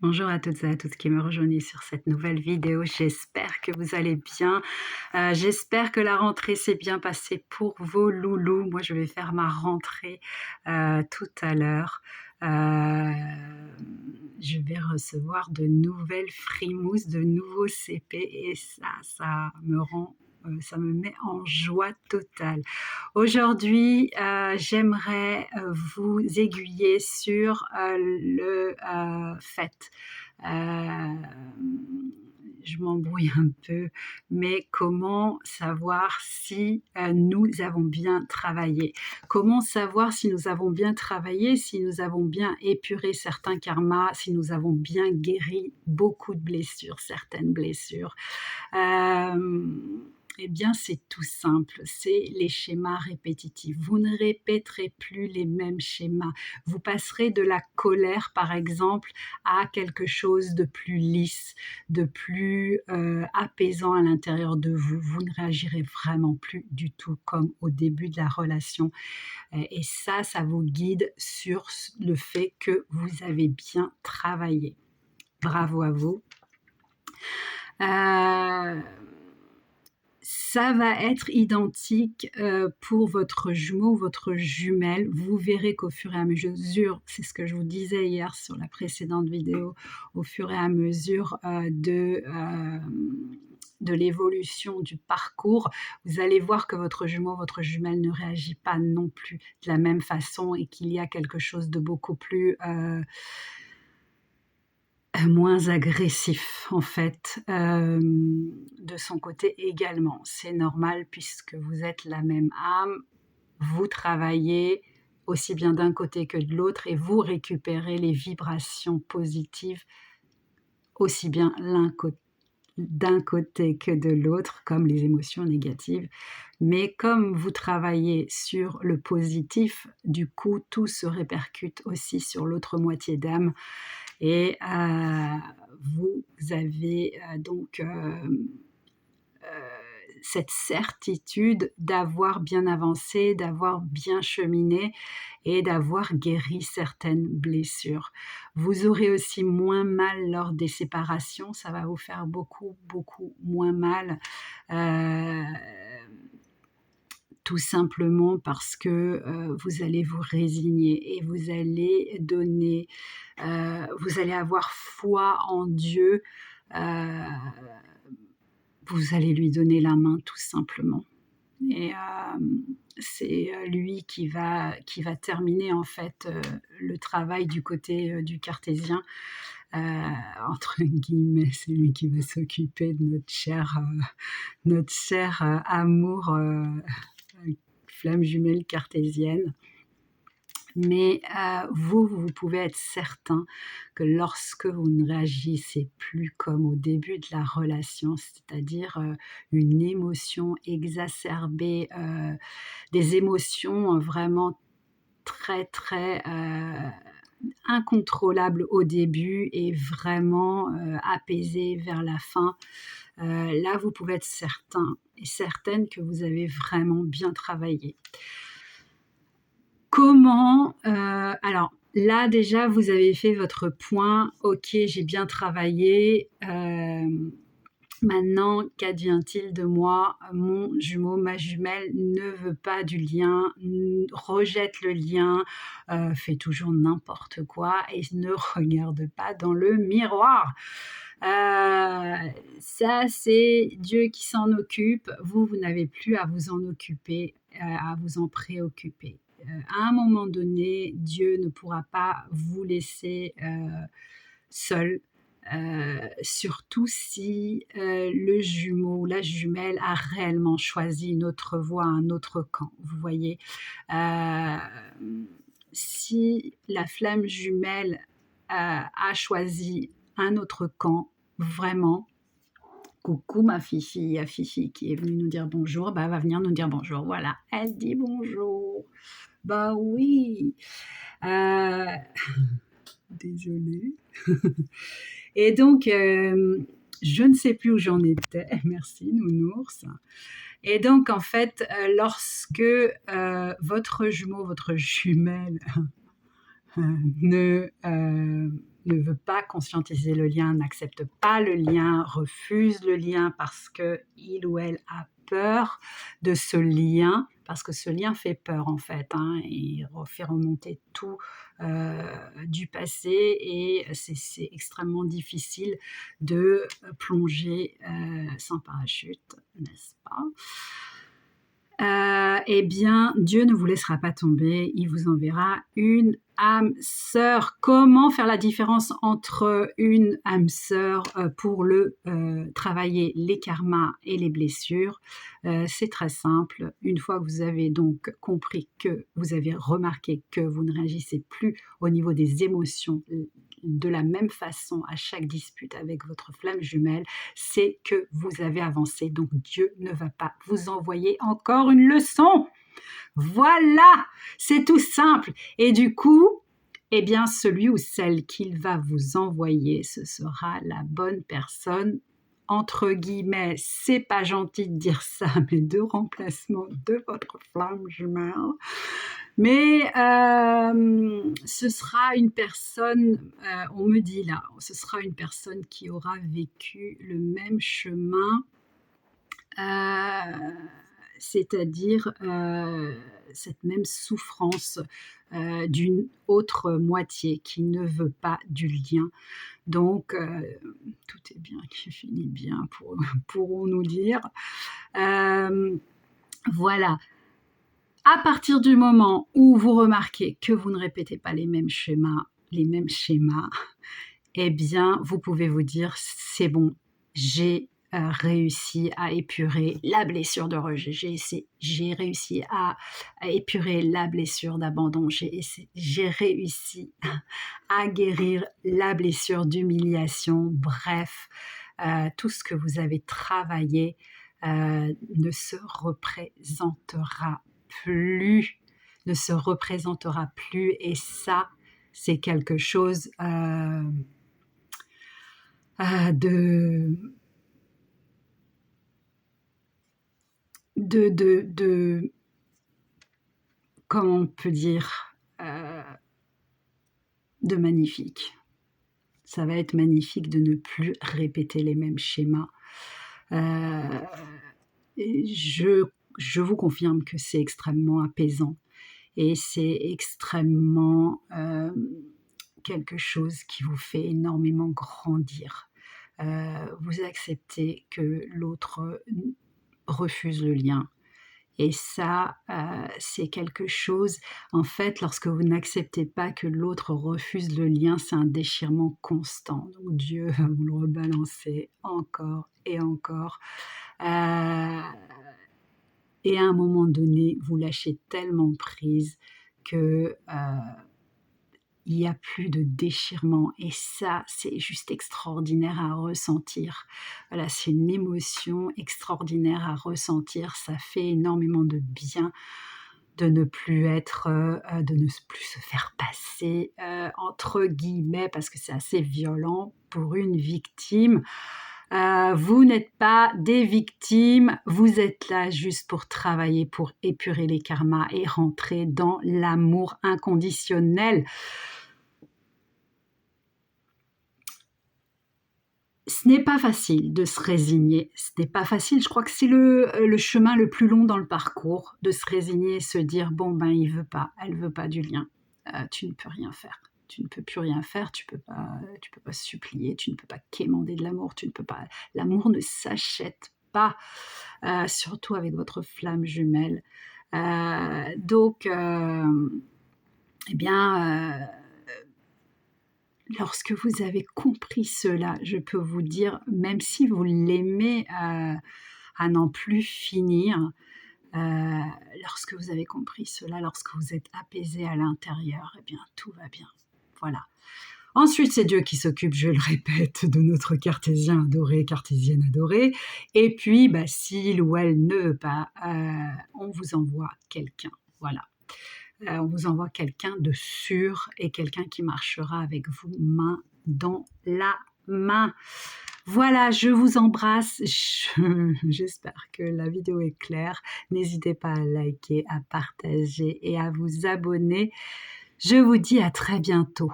Bonjour à toutes et à tous qui me rejoignent sur cette nouvelle vidéo. J'espère que vous allez bien. J'espère que la rentrée s'est bien passée pour vos loulous. Moi, je vais faire ma rentrée tout à l'heure. Je vais recevoir de nouvelles frimousses, de nouveaux CP et ça me met en joie totale. Aujourd'hui, j'aimerais vous aiguiller sur le fait. Euh, je m'embrouille un peu, mais comment savoir si nous avons bien travaillé? Comment savoir si nous avons bien travaillé, si nous avons bien épuré certains karmas, si nous avons bien guéri beaucoup de blessures, certaines blessures? Eh bien, c'est tout simple, c'est les schémas répétitifs. Vous ne répéterez plus les mêmes schémas. Vous passerez de la colère, par exemple, à quelque chose de plus lisse, de plus apaisant à l'intérieur de vous. Vous ne réagirez vraiment plus du tout comme au début de la relation. Et ça vous guide sur le fait que vous avez bien travaillé. Bravo à vous. Ça va être identique pour votre jumeau ou votre jumelle. Vous verrez qu'au fur et à mesure, c'est ce que je vous disais hier sur la précédente vidéo, au fur et à mesure de l'évolution du parcours, vous allez voir que votre jumeau, votre jumelle ne réagit pas non plus de la même façon et qu'il y a quelque chose de beaucoup plus moins agressif en fait de son côté également. C'est normal puisque vous êtes la même âme, vous travaillez aussi bien d'un côté que de l'autre et vous récupérez les vibrations positives aussi bien d'un côté que de l'autre, comme les émotions négatives. Mais comme vous travaillez sur le positif, du coup, tout se répercute aussi sur l'autre moitié d'âme. Et vous avez donc cette certitude d'avoir bien avancé, d'avoir bien cheminé et d'avoir guéri certaines blessures. Vous aurez aussi moins mal lors des séparations, ça va vous faire beaucoup moins mal. Tout simplement parce que vous allez vous résigner et vous allez donner, vous allez avoir foi en Dieu, vous allez lui donner la main tout simplement. Et c'est lui qui va terminer en fait le travail du côté du cartésien. Entre guillemets, c'est lui qui va s'occuper de notre cher amour flamme jumelle cartésienne. Mais vous pouvez être certain que lorsque vous ne réagissez plus comme au début de la relation, c'est-à-dire une émotion exacerbée, des émotions vraiment très incontrôlables au début et vraiment apaisées vers la fin, là vous pouvez être certain et certaine que vous avez vraiment bien travaillé. Comment alors là déjà vous avez fait votre point, ok j'ai bien travaillé, maintenant qu'advient-il de moi? Mon jumeau, ma jumelle ne veut pas du lien, rejette le lien, fait toujours n'importe quoi et ne regarde pas dans le miroir. Ça c'est Dieu qui s'en occupe, vous n'avez plus à vous en occuper, à vous en préoccuper. À un moment donné, Dieu ne pourra pas vous laisser seul, surtout si le jumeau ou la jumelle a réellement choisi une autre voie, un autre camp, vous voyez. Si la flamme jumelle a choisi un autre camp, vraiment, coucou ma Fifi, il y a Fifi qui est venue nous dire bonjour, bah, elle va venir nous dire bonjour, voilà, elle dit bonjour. Bah oui, désolée. Et donc, je ne sais plus où j'en étais, merci Nounours. Et donc, en fait, lorsque votre jumeau, votre jumelle ne veut pas conscientiser le lien, n'accepte pas le lien, refuse le lien parce qu'il ou elle a peur de ce lien, parce que ce lien fait peur en fait, hein, il fait remonter tout du passé et c'est extrêmement difficile de plonger sans parachute, n'est-ce pas? Eh bien, Dieu ne vous laissera pas tomber, il vous enverra une âme sœur. Comment faire la différence entre une âme sœur pour travailler les karmas et les blessures? C'est très simple. Une fois que vous avez donc compris que vous avez remarqué que vous ne réagissez plus au niveau des émotions de la même façon à chaque dispute avec votre flamme jumelle, c'est que vous avez avancé. Donc Dieu ne va pas vous envoyer encore une leçon. Voilà, c'est tout simple. Et du coup, eh bien, celui ou celle qu'il va vous envoyer, ce sera la bonne personne, entre guillemets, c'est pas gentil de dire ça, mais de remplacement de votre flamme jumelle. Mais ce sera une personne, on me dit là, ce sera une personne qui aura vécu le même chemin, c'est-à-dire cette même souffrance d'une autre moitié qui ne veut pas du lien. Donc, tout est bien qui finit bien, pourrons-nous dire. Voilà. À partir du moment où vous remarquez que vous ne répétez pas les mêmes schémas, eh bien, vous pouvez vous dire, c'est bon, j'ai réussi à épurer la blessure de rejet, j'ai réussi à épurer la blessure d'abandon, j'ai réussi à guérir la blessure d'humiliation, bref, tout ce que vous avez travaillé ne se représentera plus, et ça, c'est quelque chose de comment on peut dire, de magnifique. Ça va être magnifique de ne plus répéter les mêmes schémas. Je vous confirme que c'est extrêmement apaisant et c'est extrêmement quelque chose qui vous fait énormément grandir. Vous acceptez que l'autre refuse le lien. Et ça, c'est quelque chose, en fait, lorsque vous n'acceptez pas que l'autre refuse le lien, c'est un déchirement constant. Donc Dieu va vous le rebalancer encore et encore. Et à un moment donné, vous lâchez tellement prise que il n'y a plus de déchirement. Et ça, c'est juste extraordinaire à ressentir. Voilà, c'est une émotion extraordinaire à ressentir. Ça fait énormément de bien de ne plus se faire passer, entre guillemets, parce que c'est assez violent pour une victime. Vous n'êtes pas des victimes, vous êtes là juste pour travailler, pour épurer les karmas et rentrer dans l'amour inconditionnel. Ce n'est pas facile de se résigner, ce n'est pas facile, je crois que c'est le chemin le plus long dans le parcours, de se résigner et se dire: «Bon ben, il veut pas, elle veut pas du lien, tu ne peux rien faire. Tu ne peux plus rien faire, tu peux pas supplier, tu ne peux pas quémander de l'amour, tu ne peux pas l'amour ne s'achète pas», surtout avec votre flamme jumelle. Donc eh bien, lorsque vous avez compris cela, je peux vous dire, même si vous l'aimez à n'en plus finir, lorsque vous avez compris cela, lorsque vous êtes apaisé à l'intérieur, eh bien tout va bien. Voilà. Ensuite, c'est Dieu qui s'occupe, je le répète, de notre cartésien adoré, cartésienne adorée. Et puis, s'il ou elle ne veut pas, on vous envoie quelqu'un. Voilà. On vous envoie quelqu'un de sûr et quelqu'un qui marchera avec vous main dans la main. Voilà, je vous embrasse. J'espère que la vidéo est claire. N'hésitez pas à liker, à partager et à vous abonner. Je vous dis à très bientôt.